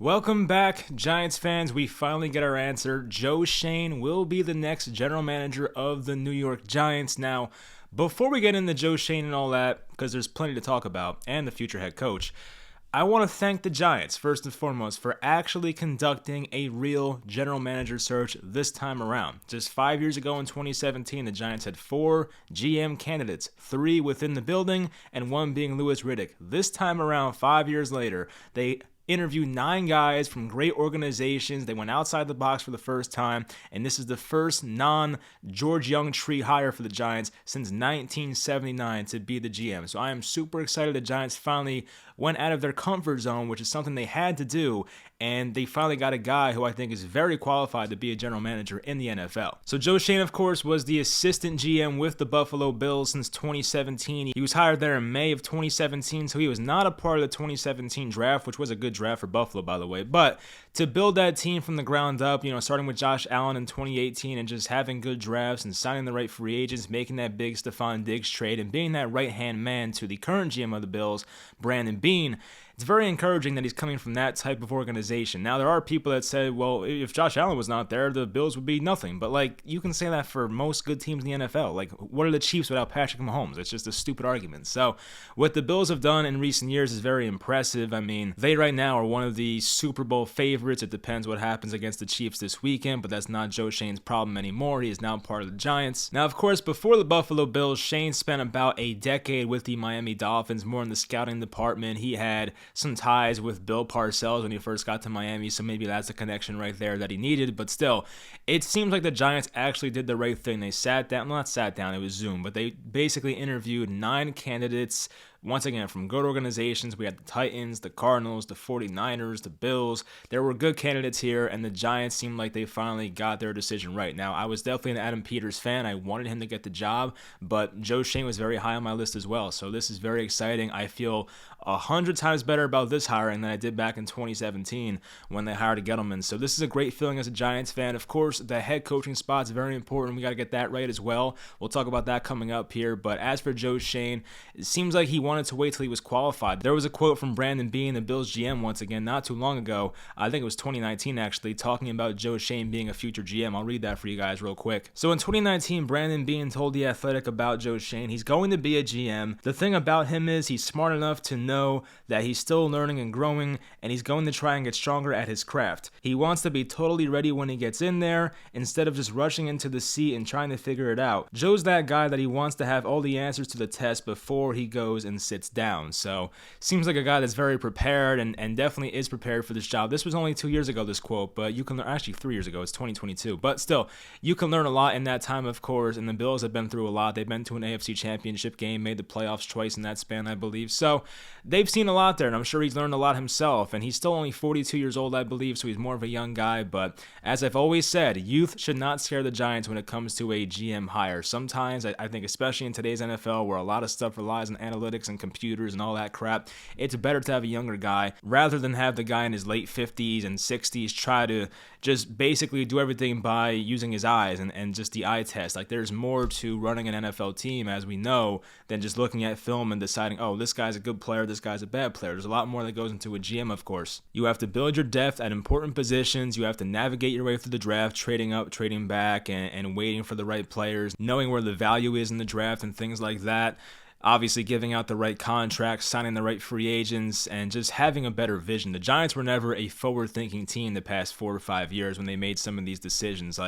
Welcome back, Giants fans. We finally get our answer. Joe Schoen will be the next general manager of the New York Giants. Now, before we get into Joe Schoen and all that, because there's plenty to talk about, and the future head coach, I want to thank the Giants, first and foremost, for actually conducting a real general manager search this time around. Just 5 years ago in 2017, the Giants had 4 GM candidates, 3 within the building, and 1 being Louis Riddick. This time around, 5 years later, they interviewed 9 guys from great organizations. They went outside the box for the first time, and this is the first non-George Young tree hire for the Giants since 1979 to be the GM. So I am super excited the Giants finally went out of their comfort zone, which is something they had to do, and they finally got a guy who I think is very qualified to be a general manager in the NFL. So Joe Schoen, of course, was the assistant GM with the Buffalo Bills since 2017. He was hired there in May of 2017, so he was not a part of the 2017 draft, which was a good draft for Buffalo, by the way. But to build that team from the ground up, starting with Josh Allen in 2018 and just having good drafts and signing the right free agents, making that big Stephon Diggs trade, and being that right-hand man to the current GM of the Bills, Brandon Beane, it's very encouraging that he's coming from that type of organization. Now, there are people that say, well, if Josh Allen was not there, the Bills would be nothing. But, you can say that for most good teams in the NFL. What are the Chiefs without Patrick Mahomes? It's just a stupid argument. So, what the Bills have done in recent years is very impressive. I mean, they right now are one of the Super Bowl favorites. It depends what happens against the Chiefs this weekend, but that's not Joe Schoen's problem anymore. He is now part of the Giants. Now, of course, before the Buffalo Bills, Schoen spent about a decade with the Miami Dolphins, more in the scouting department. He had some ties with Bill Parcells when he first got to Miami, so maybe that's a connection right there that he needed. But still, it seems like the Giants actually did the right thing. They not sat down, it was Zoom, but they basically interviewed 9 candidates. Once again, from good organizations. We had the Titans, the Cardinals, the 49ers, the Bills. There were good candidates here, and the Giants seemed like they finally got their decision right. Now, I was definitely an Adam Peters fan. I wanted him to get the job, but Joe Schoen was very high on my list as well. So this is very exciting. I feel 100 times better about this hiring than I did back in 2017 when they hired a Gettleman. So this is a great feeling as a Giants fan. Of course, the head coaching spot is very important. We got to get that right as well. We'll talk about that coming up here. But as for Joe Schoen, it seems like he wanted to wait till he was qualified. There was a quote from Brandon Beane, the Bills GM, once again, not too long ago. I think it was 2019, actually, talking about Joe Schoen being a future GM. I'll read that for you guys real quick. So in 2019, Brandon Beane told The Athletic about Joe Schoen. He's going to be a GM. The thing about him is he's smart enough to know that he's still learning and growing, and he's going to try and get stronger at his craft. He wants to be totally ready when he gets in there, instead of just rushing into the seat and trying to figure it out. Joe's that guy that he wants to have all the answers to the test before he goes and sits down. So seems like a guy that's very prepared and definitely is prepared for this job. This was only 2 years ago, this quote, but you can learn, actually 3 years ago, it's 2022, but still, you can learn a lot in that time, of course, and the Bills have been through a lot. They've been to an AFC championship game, made the playoffs twice in that span, I believe. So they've seen a lot there, and I'm sure he's learned a lot himself, and he's still only 42 years old, I believe, so he's more of a young guy. But as I've always said, youth should not scare the Giants when it comes to a GM hire. Sometimes, I think especially in today's NFL, where a lot of stuff relies on analytics and computers and all that crap, it's better to have a younger guy rather than have the guy in his late 50s and 60s try to just basically do everything by using his eyes and just the eye test. There's more to running an NFL team, as we know, than just looking at film and deciding, oh, this guy's a good player, this guy's a bad player. There's a lot more that goes into a GM, of course. You have to build your depth at important positions. You have to navigate your way through the draft, trading up, trading back, and waiting for the right players, knowing where the value is in the draft and things like that. Obviously, giving out the right contracts, signing the right free agents, and just having a better vision. The Giants were never a forward-thinking team the past 4 to 5 years when they made some of these decisions.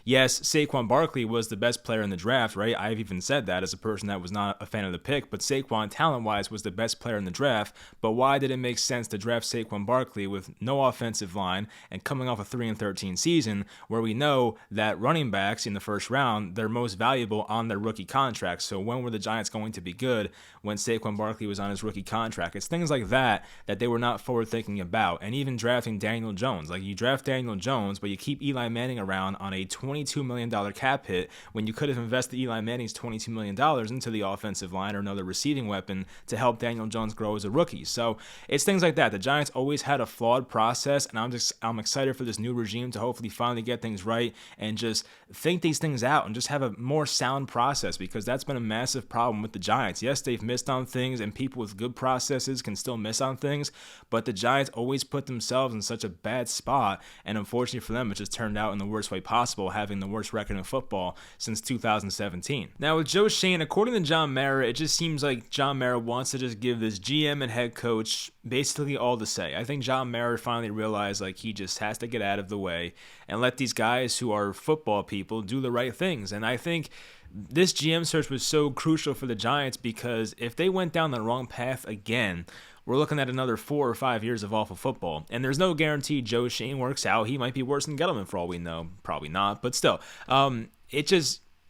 Yes, Saquon Barkley was the best player in the draft, right? I've even said that as a person that was not a fan of the pick, but Saquon, talent-wise, was the best player in the draft. But why did it make sense to draft Saquon Barkley with no offensive line and coming off a 3-13 season, where we know that running backs in the first round, they're most valuable on their rookie contracts? So when were the Giants going to be good when Saquon Barkley was on his rookie contract? It's things like that they were not forward-thinking about. And even drafting Daniel Jones. You draft Daniel Jones, but you keep Eli Manning around on a $22 million cap hit when you could have invested Eli Manning's $22 million into the offensive line or another receiving weapon to help Daniel Jones grow as a rookie. So it's things like that. The Giants always had a flawed process, and I'm excited for this new regime to hopefully finally get things right and just think these things out and just have a more sound process, because that's been a massive problem with the Giants. Giants. Yes, they've missed on things, and people with good processes can still miss on things, but the Giants always put themselves in such a bad spot, and unfortunately for them, it just turned out in the worst way possible, having the worst record in football since 2017. Now, with Joe Schoen, according to John Mara, it just seems like John Mara wants to just give this GM and head coach basically all to say. I think John Mara finally realized like he just has to get out of the way and let these guys who are football people do the right things. And I think this GM search was so crucial for the Giants because if they went down the wrong path again, we're looking at another 4 or 5 years of awful football. And there's no guarantee Joe Schoen works out. He might be worse than Gettleman for all we know. Probably not, but still.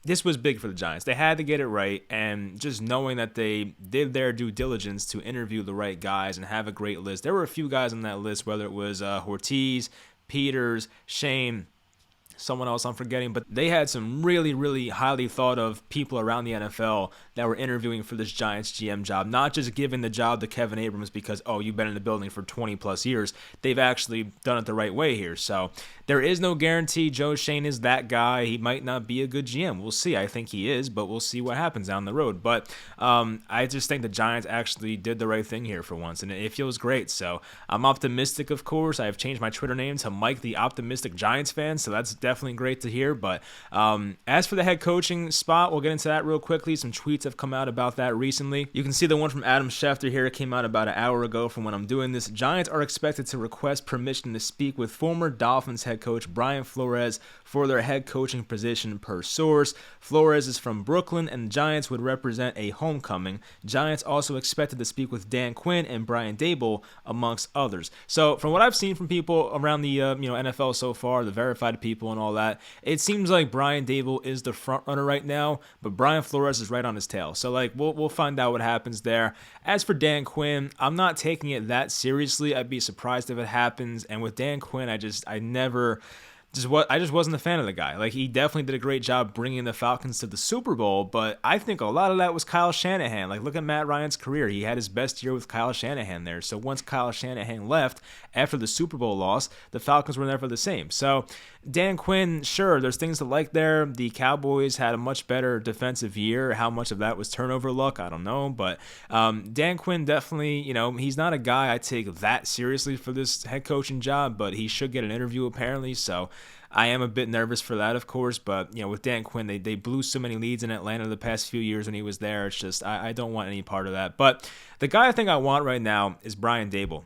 This was big for the Giants. They had to get it right, and just knowing that they did their due diligence to interview the right guys and have a great list. There were a few guys on that list, whether it was Ortiz, Peters, Shane, someone else I'm forgetting, but they had some really, really highly thought of people around the NFL that were interviewing for this Giants GM job, not just giving the job to Kevin Abrams because, oh, you've been in the building for 20 plus years. They've actually done it the right way here. So there is no guarantee Joe Schoen is that guy. He might not be a good GM. We'll see. I think he is, but we'll see what happens down the road. But I just think the Giants actually did the right thing here for once, and it feels great. So I'm optimistic, of course. I've changed my Twitter name to Mike the Optimistic Giants fan, so that's definitely great to hear. But as for the head coaching spot, we'll get into that real quickly. Some tweets have come out about that recently. You can see the one from Adam Schefter here. It came out about an hour ago from when I'm doing this. Giants are expected to request permission to speak with former Dolphins head coach Brian Flores for their head coaching position per source. Flores is from Brooklyn, and the Giants would represent a homecoming. Giants also expected to speak with Dan Quinn and Brian Daboll, amongst others. So from what I've seen from people around the NFL so far, the verified people and all that, it seems like Brian Daboll is the front runner right now, but Brian Flores is right on his tail. So like we'll find out what happens there. As for Dan Quinn, I'm not taking it that seriously. I'd be surprised if it happens. And with Dan Quinn, I just wasn't a fan of the guy. Like, he definitely did a great job bringing the Falcons to the Super Bowl, but I think a lot of that was Kyle Shanahan. Like, look at Matt Ryan's career. He had his best year with Kyle Shanahan there. So once Kyle Shanahan left after the Super Bowl loss, the Falcons were never the same. So Dan Quinn, sure, there's things to like there. The Cowboys had a much better defensive year. How much of that was turnover luck, I don't know. But Dan Quinn definitely, he's not a guy I take that seriously for this head coaching job, but he should get an interview apparently. So I am a bit nervous for that, of course, but with Dan Quinn, they blew so many leads in Atlanta the past few years when he was there. It's just I don't want any part of that. But the guy I think I want right now is Brian Daboll.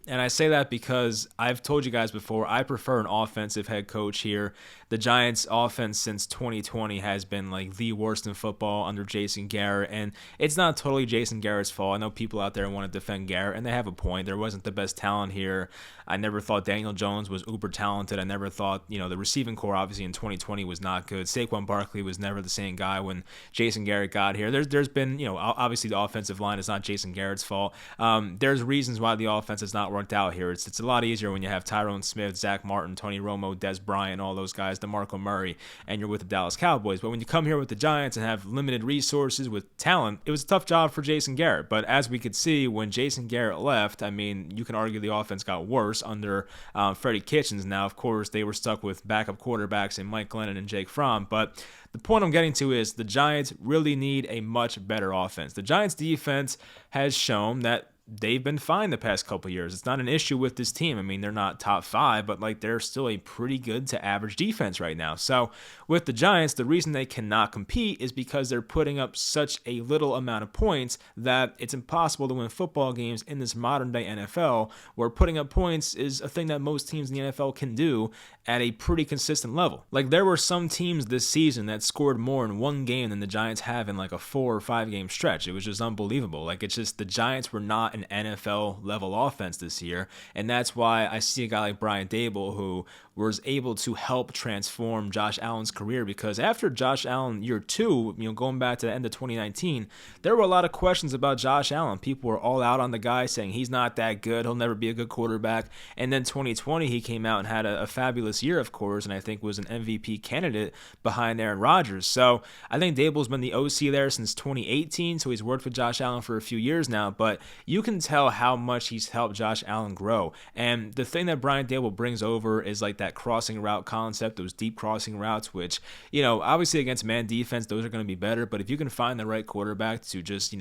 And I say that because I've told you guys before, I prefer an offensive head coach here. The Giants' offense since 2020 has been like the worst in football under Jason Garrett, and it's not totally Jason Garrett's fault. I know people out there want to defend Garrett, and they have a point. There wasn't the best talent here. I never thought Daniel Jones was uber talented. I never thought, the receiving core obviously in 2020 was not good. Saquon Barkley was never the same guy when Jason Garrett got here. There's been, obviously the offensive line is not Jason Garrett's fault. There's reasons why the offense has not worked out here. It's a lot easier when you have Tyrone Smith, Zach Martin, Tony Romo, Des Bryant, all those guys, DeMarco Murray, and you're with the Dallas Cowboys. But when you come here with the Giants and have limited resources with talent, it was a tough job for Jason Garrett. But as we could see, when Jason Garrett left, I mean, you can argue the offense got worse under Freddie Kitchens. Now, of course, they were stuck with backup quarterbacks in Mike Glennon and Jake Fromm. But the point I'm getting to is the Giants really need a much better offense. The Giants defense has shown that they've been fine the past couple of years. It's not an issue with this team. I mean, they're not top 5, but they're still a pretty good to average defense right now. So with the Giants, the reason they cannot compete is because they're putting up such a little amount of points that it's impossible to win football games in this modern day NFL, where putting up points is a thing that most teams in the NFL can do at a pretty consistent level. There were some teams this season that scored more in one game than the Giants have in a 4 or 5 game stretch. It was just unbelievable. It's just the Giants were not an NFL level offense this year, and that's why I see a guy like Brian Daboll who was able to help transform Josh Allen's career, because after Josh Allen year 2, going back to the end of 2019, there were a lot of questions about Josh Allen. People were all out on the guy saying he's not that good, he'll never be a good quarterback. And then 2020 he came out and had a fabulous year, of course, and I think was an MVP candidate behind Aaron Rodgers. So I think Daboll's been the OC there since 2018, so he's worked with Josh Allen for a few years now, but you can tell how much he's helped Josh Allen grow. And the thing that Brian Daboll brings over is that crossing route concept, those deep crossing routes, which, obviously against man defense, those are going to be better. But if you can find the right quarterback to just,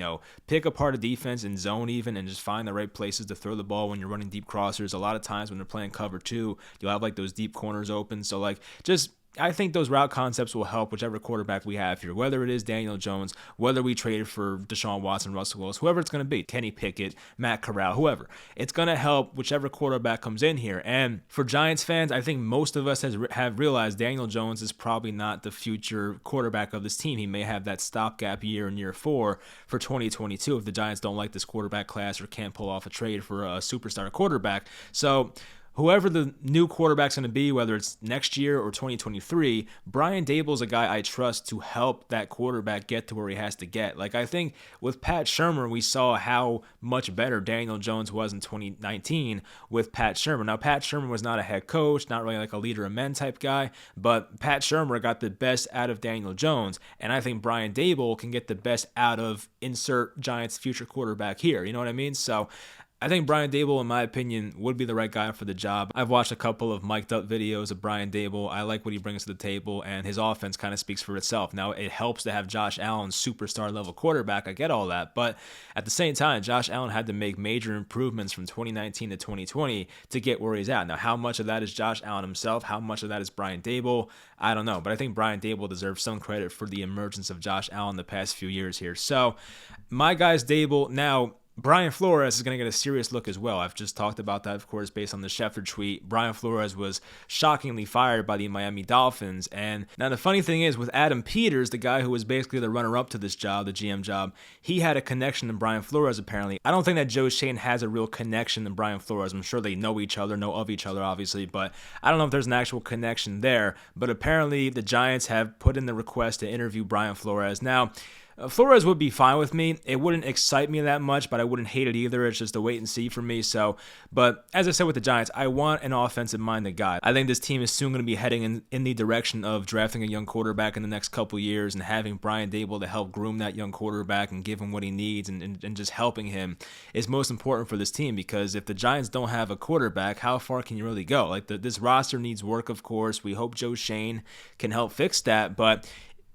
pick apart a defense in zone even and just find the right places to throw the ball when you're running deep crossers, a lot of times when they're playing cover two, you'll have like those deep corners open. So like just I think those route concepts will help whichever quarterback we have here, whether it is Daniel Jones, whether we traded for Deshaun Watson, Russell Wilson, whoever it's going to be, Kenny Pickett, Matt Corral, whoever. It's going to help whichever quarterback comes in here. And for Giants fans, I think most of us have realized Daniel Jones is probably not the future quarterback of this team. He may have that stopgap year in year 4 for 2022 if the Giants don't like this quarterback class or can't pull off a trade for a superstar quarterback. So whoever the new quarterback's going to be, whether it's next year or 2023, Brian Daboll's a guy I trust to help that quarterback get to where he has to get. Like, I think with Pat Shurmur, we saw how much better Daniel Jones was in 2019 with Pat Shurmur. Now, Pat Shurmur was not a head coach, not really like a leader of men type guy, but Pat Shurmur got the best out of Daniel Jones, and I think Brian Daboll can get the best out of insert Giants future quarterback here. You know what I mean? So I think Brian Daboll, in my opinion, would be the right guy for the job. I've watched a couple of mic'd up videos of Brian Daboll. I like what he brings to the table, and his offense kind of speaks for itself. Now, it helps to have Josh Allen, superstar level quarterback. I get all that, but at the same time, Josh Allen had to make major improvements from 2019 to 2020 to get where he's at. Now, how much of that is Josh Allen himself? How much of that is Brian Daboll? I don't know, but I think Brian Daboll deserves some credit for the emergence of Josh Allen the past few years here. So, my guy's Daboll. Now, Brian Flores is going to get a serious look as well. I've just talked about that, of course, based on the Schefter tweet. Brian Flores was shockingly fired by the Miami Dolphins. And now the funny thing is, with Adam Peters, the guy who was basically the runner-up to this job, the GM job, he had a connection to Brian Flores, apparently. I don't think that Joe Schoen has a real connection to Brian Flores. I'm sure they know each other, know of each other, obviously, but I don't know if there's an actual connection there. But apparently the Giants have put in the request to interview Brian Flores. Now, Flores would be fine with me. It wouldn't excite me that much, but I wouldn't hate it either. It's just a wait and see for me. So, but as I said with the Giants, I want an offensive-minded guy. I think this team is soon going to be heading in the direction of drafting a young quarterback in the next couple years, and having Brian Daboll to help groom that young quarterback and give him what he needs and just helping him is most important for this team, because if the Giants don't have a quarterback, how far can you really go? Like, this roster needs work, of course. We hope Joe Schoen can help fix that, but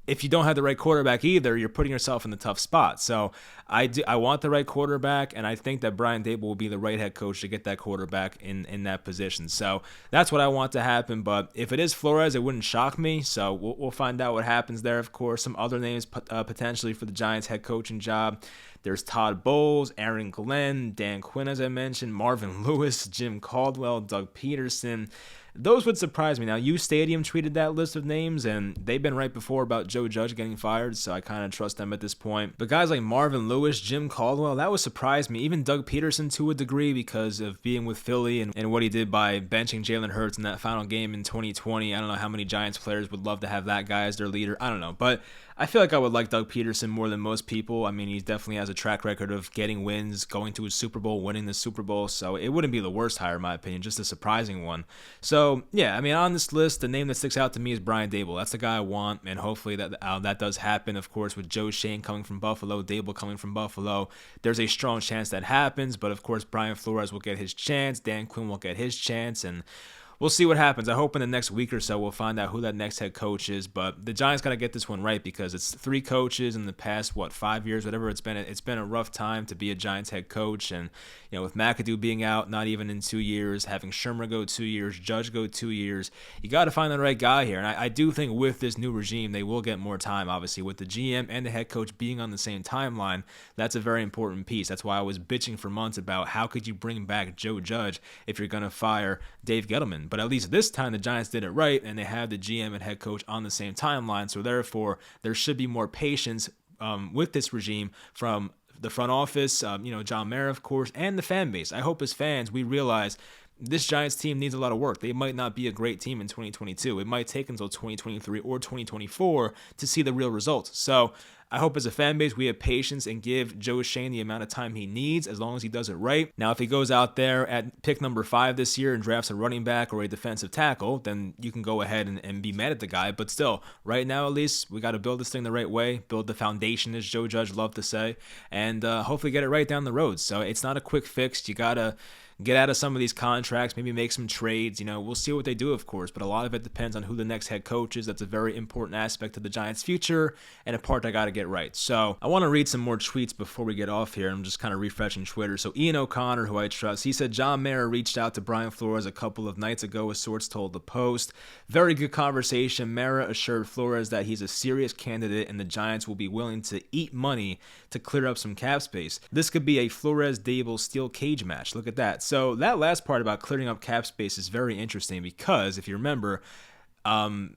if you don't have the right quarterback either, you're putting yourself in the tough spot. So I want the right quarterback, and I think that Brian Daboll will be the right head coach to get that quarterback in that position. So that's what I want to happen. But if it is Flores, it wouldn't shock me. So we'll find out what happens there, of course. Some other names potentially for the Giants head coaching job. There's Todd Bowles, Aaron Glenn, Dan Quinn, as I mentioned, Marvin Lewis, Jim Caldwell, Doug Peterson. Those would surprise me. Now, U Stadium tweeted that list of names, and they've been right before about Joe Judge getting fired, so I kind of trust them at this point. But guys like Marvin Lewis, Jim Caldwell, that would surprise me. Even Doug Peterson to a degree, because of being with Philly and what he did by benching Jalen Hurts in that final game in 2020. I don't know how many Giants players would love to have that guy as their leader. I don't know, but I feel like I would like Doug Peterson more than most people. I mean, he definitely has a track record of getting wins, going to a Super Bowl, winning the Super Bowl, so it wouldn't be the worst hire, in my opinion, just a surprising one. So, yeah, I mean, on this list, the name that sticks out to me is Brian Daboll. That's the guy I want, and hopefully that does happen. Of course, with Joe Schoen coming from Buffalo, Daboll coming from Buffalo, there's a strong chance that happens, but of course, Brian Flores will get his chance, Dan Quinn will get his chance, and we'll see what happens. I hope in the next week or so we'll find out who that next head coach is. But the Giants got to get this one right, because it's 3 coaches in the past, 5 years, whatever it's been. It's been a rough time to be a Giants head coach. And, with McAdoo being out, not even in 2 years, having Shurmur go 2 years, Judge go 2 years, you got to find the right guy here. And I do think with this new regime, they will get more time, obviously. With the GM and the head coach being on the same timeline, that's a very important piece. That's why I was bitching for months about how could you bring back Joe Judge if you're going to fire Dave Gettleman. But at least this time, the Giants did it right, and they have the GM and head coach on the same timeline. So therefore, there should be more patience with this regime from the front office, John Mara, of course, and the fan base. I hope as fans, we realize this Giants team needs a lot of work. They might not be a great team in 2022. It might take until 2023 or 2024 to see the real results. So I hope as a fan base we have patience and give Joe Schoen the amount of time he needs, as long as he does it right. Now, if he goes out there at pick number 5 this year and drafts a running back or a defensive tackle, then you can go ahead and be mad at the guy. But still, right now at least, we got to build this thing the right way, build the foundation, as Joe Judge loved to say, and hopefully get it right down the road. So it's not a quick fix. You got to get out of some of these contracts, maybe make some trades. We'll see what they do, of course, but a lot of it depends on who the next head coach is. That's a very important aspect of the Giants' future and a part I got to get right. So I want to read some more tweets before we get off here. I'm just kind of refreshing Twitter. So Ian O'Connor, who I trust, he said John Mara reached out to Brian Flores a couple of nights ago, as sorts told the Post. Very good conversation. Mara assured Flores that he's a serious candidate and the Giants will be willing to eat money to clear up some cap space. This could be a Flores-Dable steel cage match. Look at that. So that last part about clearing up cap space is very interesting because, if you remember,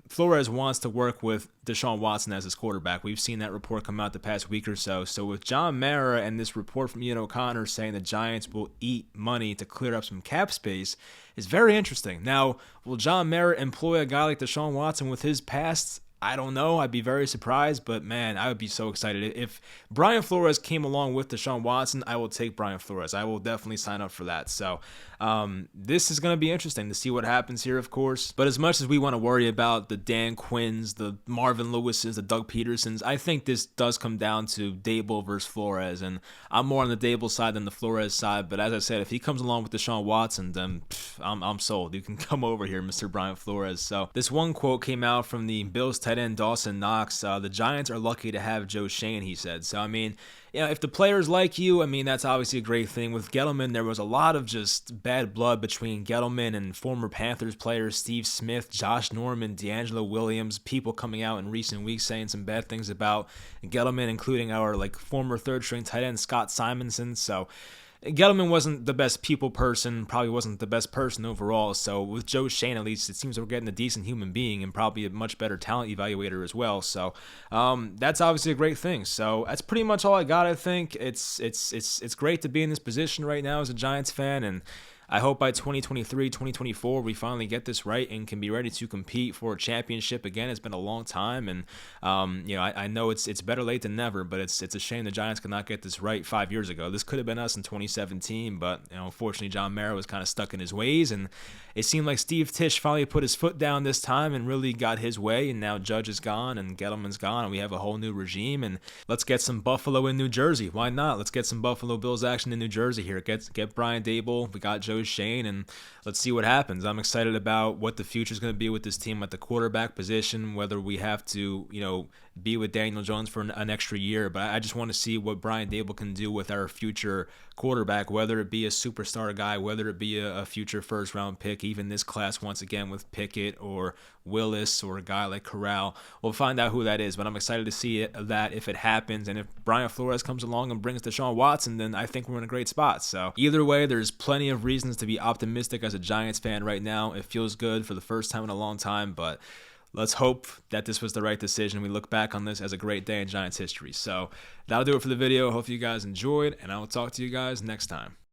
Flores wants to work with Deshaun Watson as his quarterback. We've seen that report come out the past week or so. So with John Mara and this report from Ian O'Connor saying the Giants will eat money to clear up some cap space is very interesting. Now, will John Mara employ a guy like Deshaun Watson with his past? I don't know. I'd be very surprised, but man, I would be so excited. If Brian Flores came along with Deshaun Watson, I will take Brian Flores. I will definitely sign up for that. So this is going to be interesting to see what happens here, of course. But as much as we want to worry about the Dan Quinns, the Marvin Lewises, the Doug Petersons, I think this does come down to Dable versus Flores. And I'm more on the Dable side than the Flores side. But as I said, if he comes along with Deshaun Watson, then I'm sold. You can come over here, Mr. Brian Flores. So this one quote came out from the Bills tight end Dawson Knox. The Giants are lucky to have Joe Schoen, he said. So, I mean, if the players like you, I mean, that's obviously a great thing. With Gettleman, there was a lot of just bad blood between Gettleman and former Panthers players Steve Smith, Josh Norman, D'Angelo Williams, people coming out in recent weeks saying some bad things about Gettleman, including our former third-string tight end Scott Simonson. So Gettleman wasn't the best people person, probably wasn't the best person overall. So with Joe Schoen, at least, it seems we're getting a decent human being and probably a much better talent evaluator as well. So that's obviously a great thing. So that's pretty much all I got. I think it's great to be in this position right now as a Giants fan, and I hope by 2023, 2024, we finally get this right and can be ready to compete for a championship again. It's been a long time, and I know it's better late than never, but it's a shame the Giants could not get this right 5 years ago. This could have been us in 2017, but unfortunately, John Mara was kind of stuck in his ways, and it seemed like Steve Tisch finally put his foot down this time and really got his way, and now Judge is gone and Gettleman's gone, and we have a whole new regime, and let's get some Buffalo in New Jersey. Why not? Let's get some Buffalo Bills action in New Jersey here. Get Brian Dable. We got Joe Schoen, and let's see what happens. I'm excited about what the future is going to be with this team at the quarterback position, whether we have to, be with Daniel Jones for an extra year, but I just want to see what Brian Dable can do with our future quarterback, whether it be a superstar guy, whether it be a future first-round pick, even this class once again with Pickett or Willis or a guy like Corral. We'll find out who that is, but I'm excited to see that if it happens, and if Brian Flores comes along and brings Deshaun Watson, then I think we're in a great spot. So either way, there's plenty of reasons to be optimistic as a Giants fan right now. It feels good for the first time in a long time, but let's hope that this was the right decision. We look back on this as a great day in Giants history. So that'll do it for the video. Hope you guys enjoyed, and I will talk to you guys next time.